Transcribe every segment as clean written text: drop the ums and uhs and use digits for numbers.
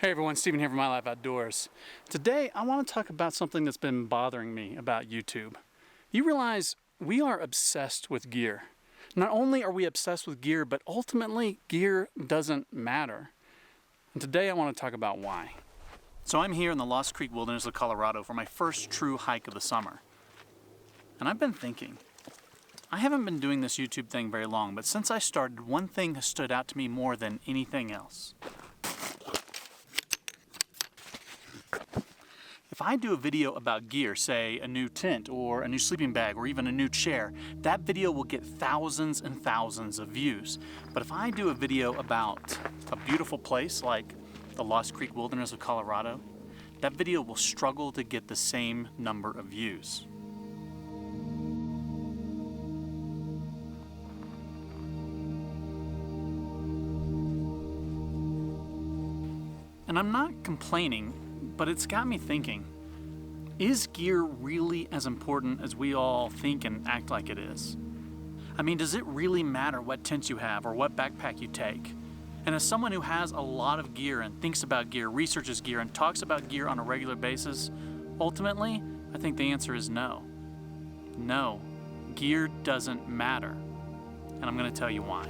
Hey everyone, Steven here from My Life Outdoors. Today I want to talk about something that's been bothering me about YouTube. You realize we are obsessed with gear. Not only are we obsessed with gear, but ultimately gear doesn't matter. And today I want to talk about why. So I'm here in the Lost Creek Wilderness of Colorado for my first true hike of the summer. And I've been thinking, I haven't been doing this YouTube thing very long, but since I started, one thing has stood out to me more than anything else. If I do a video about gear, say a new tent or a new sleeping bag or even a new chair, that video will get thousands and thousands of views. But if I do a video about a beautiful place like the Lost Creek Wilderness of Colorado, that video will struggle to get the same number of views. And I'm not complaining, but it's got me thinking, is gear really as important as we all think and act like it is? I mean, does it really matter what tent you have or what backpack you take? And as someone who has a lot of gear and thinks about gear, researches gear, and talks about gear on a regular basis, ultimately, I think the answer is no. No, gear doesn't matter. And I'm going to tell you why.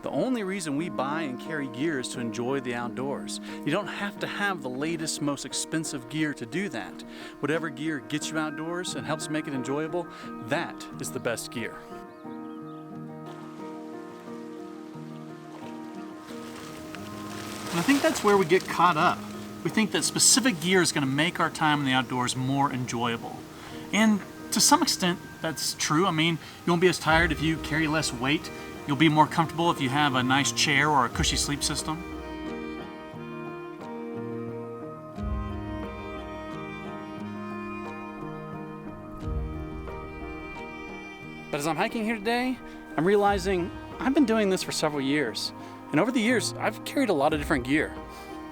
The only reason we buy and carry gear is to enjoy the outdoors. You don't have to have the latest, most expensive gear to do that. Whatever gear gets you outdoors and helps make it enjoyable, that is the best gear. And I think that's where we get caught up. We think that specific gear is going to make our time in the outdoors more enjoyable. And to some extent, that's true. I mean, you won't be as tired if you carry less weight. You'll be more comfortable if you have a nice chair or a cushy sleep system. But as I'm hiking here today, I'm realizing I've been doing this for several years. And over the years, I've carried a lot of different gear.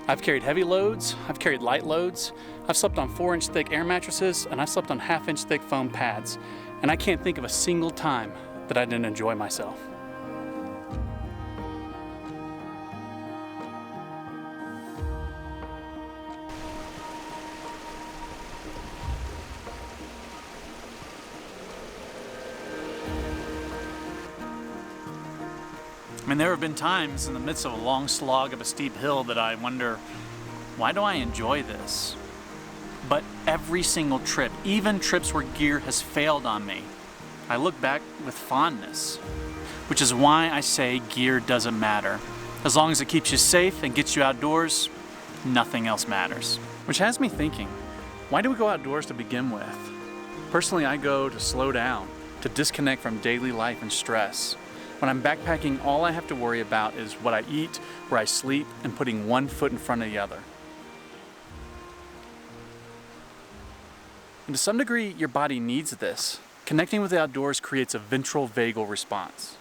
I've carried heavy loads, I've carried light loads, I've slept on 4-inch thick air mattresses, and I've slept on 1/2-inch thick foam pads. And I can't think of a single time that I didn't enjoy myself. I mean, there have been times in the midst of a long slog of a steep hill that I wonder, why do I enjoy this? But every single trip, even trips where gear has failed on me, I look back with fondness, which is why I say gear doesn't matter. As long as it keeps you safe and gets you outdoors, nothing else matters. Which has me thinking, why do we go outdoors to begin with? Personally, I go to slow down, to disconnect from daily life and stress. When I'm backpacking, all I have to worry about is what I eat, where I sleep, and putting one foot in front of the other. And to some degree, your body needs this. Connecting with the outdoors creates a ventral vagal response.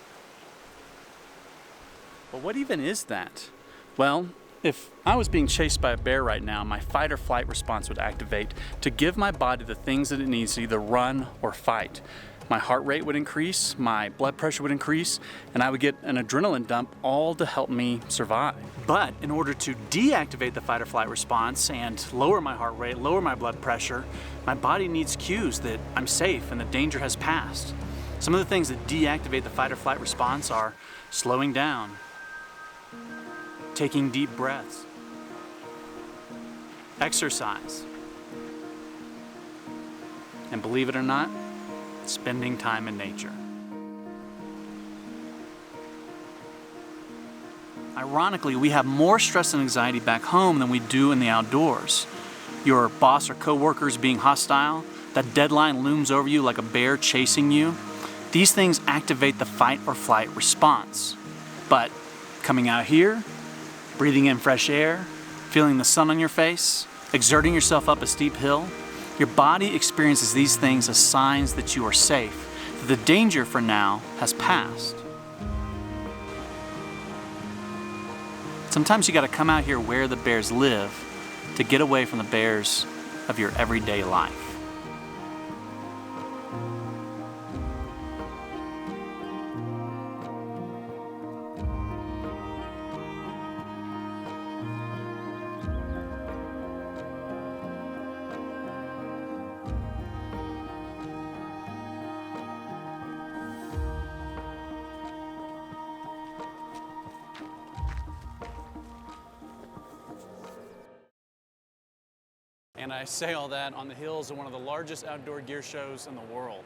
But what even is that? Well, if I was being chased by a bear right now, my fight or flight response would activate to give my body the things that it needs to either run or fight. My heart rate would increase, my blood pressure would increase, and I would get an adrenaline dump, all to help me survive. But in order to deactivate the fight or flight response and lower my heart rate, lower my blood pressure, my body needs cues that I'm safe and the danger has passed. Some of the things that deactivate the fight or flight response are slowing down, taking deep breaths, exercise, and believe it or not, spending time in nature. Ironically, we have more stress and anxiety back home than we do in the outdoors. Your boss or coworkers being hostile, that deadline looms over you like a bear chasing you. These things activate the fight or flight response. But coming out here, breathing in fresh air, feeling the sun on your face, exerting yourself up a steep hill, your body experiences these things as signs that you are safe, that the danger for now has passed. Sometimes you gotta come out here where the bears live to get away from the bears of your everyday life. And I say all that on the heels of one of the largest outdoor gear shows in the world.